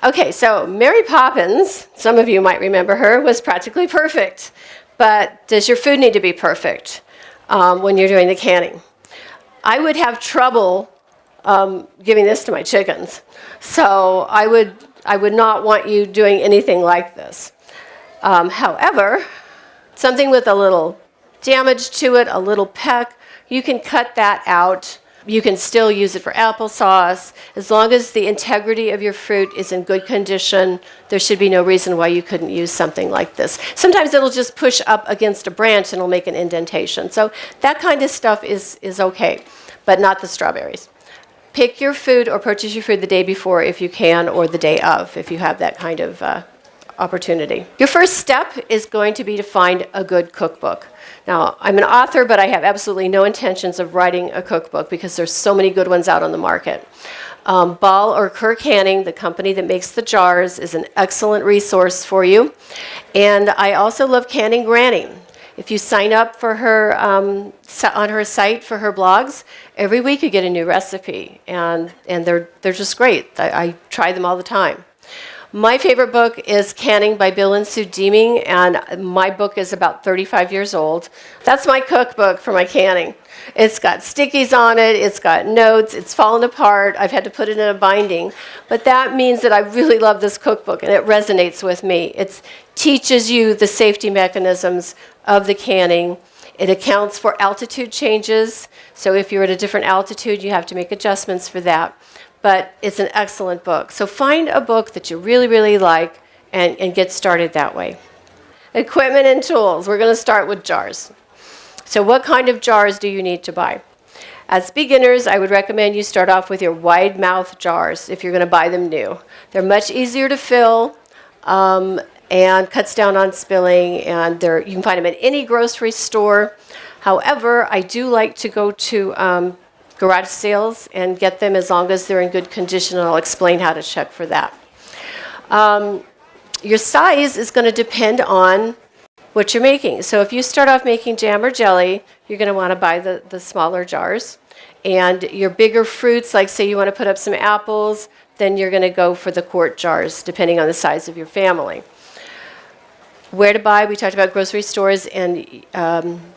Okay, so Mary Poppins, some of you might remember her, was practically perfect. But does your food need to be perfect when you're doing the canning? I would have trouble giving this to my chickens. So I would not want you doing anything like this. However, something with a little damage to it, a little peck, you can cut that out. You can still use it for applesauce. As long as the integrity of your fruit is in good condition, there should be no reason why you couldn't use something like this. Sometimes it'll just push up against a branch and it'll make an indentation. So that kind of stuff is okay, but not the strawberries. Pick your food or purchase your food the day before if you can, or the day of if you have that kind of opportunity. Your first step is going to be to find a good cookbook. Now, I'm an author, but I have absolutely no intentions of writing a cookbook because there's so many good ones out on the market. Ball or Kerr Canning, the company that makes the jars, is an excellent resource for you. And I also love Canning Granny. If you sign up for her on her site for her blogs, every week you get a new recipe, and they're just great. I try them all the time. My favorite book is Canning by Bill and Sue Deeming, and my book is about 35 years old. That's my cookbook for my canning. It's got stickies on it, it's got notes, it's fallen apart, I've had to put it in a binding. But that means that I really love this cookbook, and it resonates with me. It teaches you the safety mechanisms of the canning. It accounts for altitude changes, so if you're at a different altitude, you have to make adjustments for that. But it's an excellent book. So find a book that you really, really like and get started that way. Equipment and tools. We're going to start with jars. So what kind of jars do you need to buy? As beginners, I would recommend you start off with your wide mouth jars if you're going to buy them new. They're much easier to fill and cuts down on spilling, and you can find them at any grocery store. However, I do like to go to garage sales and get them as long as they're in good condition, and I'll explain how to check for that. Your size is going to depend on what you're making. So if you start off making jam or jelly, you're going to want to buy the smaller jars. And your bigger fruits, like say you want to put up some apples, then you're going to go for the quart jars, depending on the size of your family. Where to buy, we talked about grocery stores and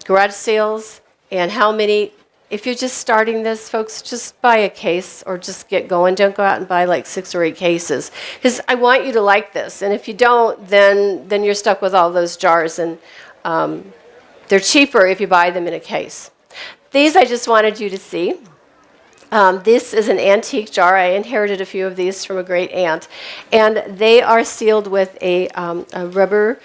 garage sales, and how many. If you're just starting this, folks, just buy a case or just get going. Don't go out and buy like 6 or 8 cases, because I want you to like this. And if you don't, then you're stuck with all those jars, and they're cheaper if you buy them in a case. These I just wanted you to see. This is an antique jar. I inherited a few of these from a great aunt, and they are sealed with a rubber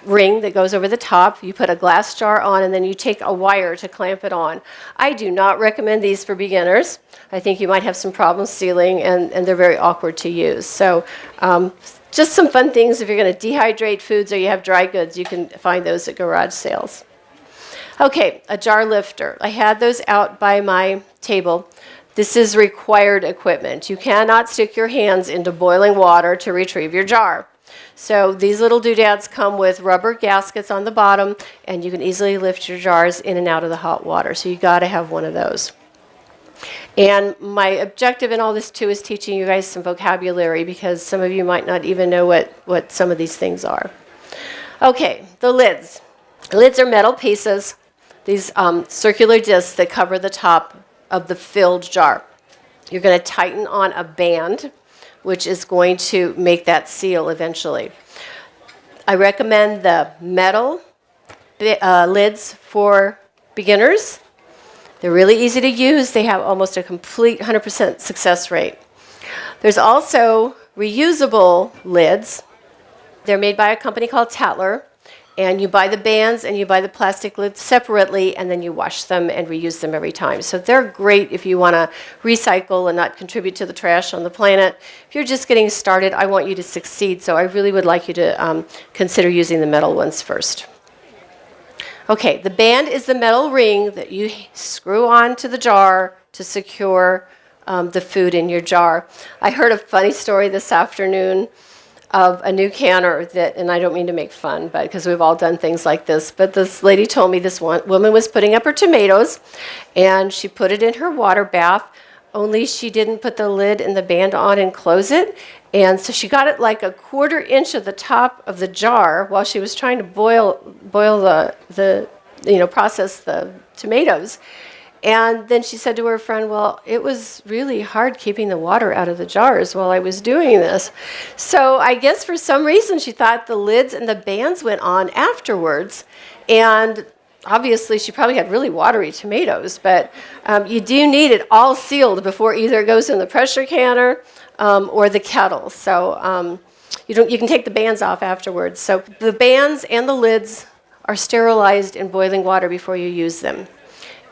ring that goes over the top. You put a glass jar on, and then you take a wire to clamp it on. I do not recommend these for beginners. I think you might have some problems sealing, and they're very awkward to use. So just some fun things. If you're going to dehydrate foods or you have dry goods, you can find those at garage sales. Okay, a jar lifter. I had those out by my table. This is required equipment. You cannot stick your hands into boiling water to retrieve your jar. So these little doodads come with rubber gaskets on the bottom, and you can easily lift your jars in and out of the hot water. So you got to have one of those. And my objective in all this too is teaching you guys some vocabulary, because some of you might not even know what some of these things are. Okay, the lids. Lids are metal pieces, these circular discs that cover the top of the filled jar. You're going to tighten on a band, which is going to make that seal eventually. I recommend the metal lids for beginners. They're really easy to use. They have almost a complete 100% success rate. There's also reusable lids. They're made by a company called Tatler, and you buy the bands and you buy the plastic lids separately, and then you wash them and reuse them every time. So they're great if you want to recycle and not contribute to the trash on the planet. If you're just getting started, I want you to succeed, so I really would like you to consider using the metal ones first. Okay, the band is the metal ring that you screw onto the jar to secure the food in your jar. I heard a funny story this afternoon of a new canner that, and I don't mean to make fun, but because we've all done things like this, but this lady told me this one woman was putting up her tomatoes, and she put it in her water bath, only she didn't put the lid and the band on and close it, And so she got it like a 1/4 inch at the top of the jar while she was trying to boil process the tomatoes. And then she said to her friend, well, it was really hard keeping the water out of the jars while I was doing this. So I guess for some reason she thought the lids and the bands went on afterwards. And obviously she probably had really watery tomatoes, but you do need it all sealed before either it goes in the pressure canner or the kettle. So you can take the bands off afterwards. So the bands and the lids are sterilized in boiling water before you use them.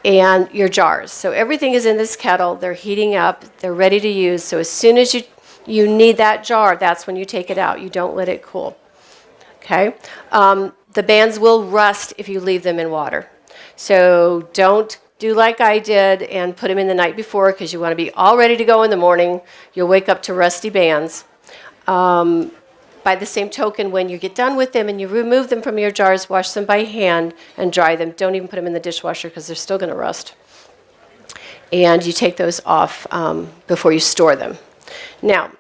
And your jars. So everything is in this kettle. They're heating up. They're ready to use. So as soon as you need that jar, that's when you take it out. You don't let it cool. Okay? The bands will rust if you leave them in water. So don't do like I did and put them in the night before, because you want to be all ready to go in the morning. You'll wake up to rusty bands. By the same token, when you get done with them and you remove them from your jars, wash them by hand and dry them. Don't even put them in the dishwasher because they're still going to rust. And you take those off before you store them. Now,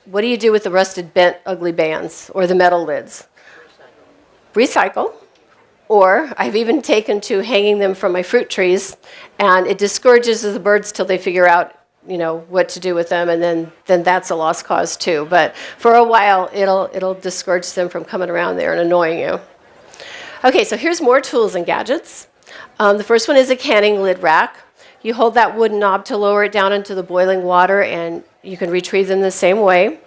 what do you do with the rusted, bent, ugly bands or the metal lids? Recycle. Or I've even taken to hanging them from my fruit trees, and it discourages the birds till they figure out what to do with them, and then that's a lost cause too. But for a while, it'll discourage them from coming around there and annoying you. Okay, so here's more tools and gadgets. The first one is a canning lid rack. You hold that wooden knob to lower it down into the boiling water, and you can retrieve them the same way.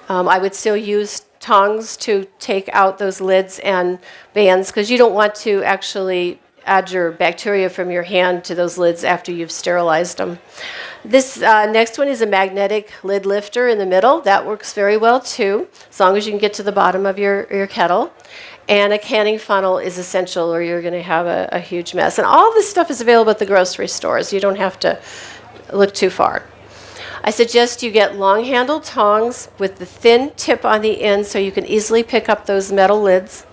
I would still use tongs to take out those lids and bands, because you don't want to actually add your bacteria from your hand to those lids after you've sterilized them. This next one is a magnetic lid lifter in the middle. That works very well too, as long as you can get to the bottom of your kettle. And a canning funnel is essential, or you're going to have a huge mess. And all this stuff is available at the grocery stores. You don't have to look too far. I suggest you get long-handled tongs with the thin tip on the end so you can easily pick up those metal lids.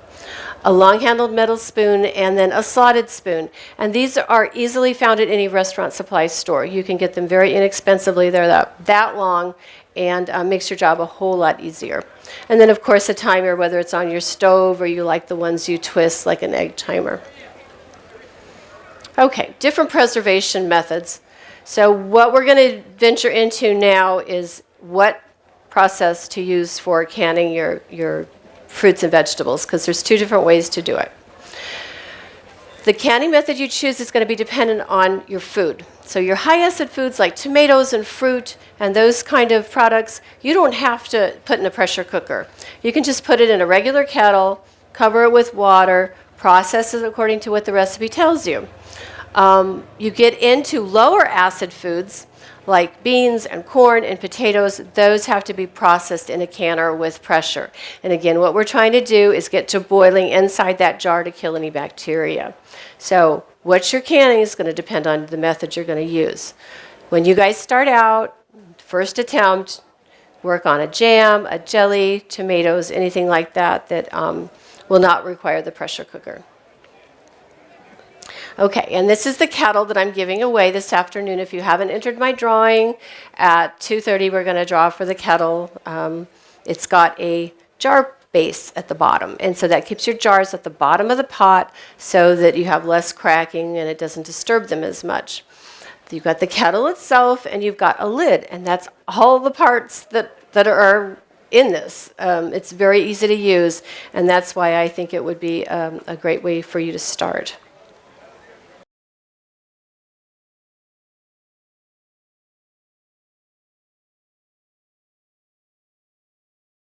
A long-handled metal spoon, and then a slotted spoon. And these are easily found at any restaurant supply store. You can get them very inexpensively. They're that long, and makes your job a whole lot easier. And then, of course, a timer, whether it's on your stove or you like the ones you twist like an egg timer. Okay, different preservation methods. So what we're going to venture into now is what process to use for canning your fruits and vegetables, because there's 2 different ways to do it. The canning method you choose is going to be dependent on your food. So your high acid foods like tomatoes and fruit and those kind of products, you don't have to put in a pressure cooker. You can just put it in a regular kettle, cover it with water, process it according to what the recipe tells you. You get into lower acid foods like beans and corn and potatoes. Those have to be processed in a canner with pressure. And again, what we're trying to do is get to boiling inside that jar to kill any bacteria. So what you're canning is going to depend on the method you're going to use. When you guys start out, first attempt, work on a jam, a jelly, tomatoes, anything like that will not require the pressure cooker. Okay, and this is the kettle that I'm giving away this afternoon. If you haven't entered my drawing, at 2:30 we're going to draw for the kettle. It's got a jar base at the bottom, and so that keeps your jars at the bottom of the pot so that you have less cracking and it doesn't disturb them as much. You've got the kettle itself, and you've got a lid, and that's all the parts that are in this. It's very easy to use, and that's why I think it would be a great way for you to start.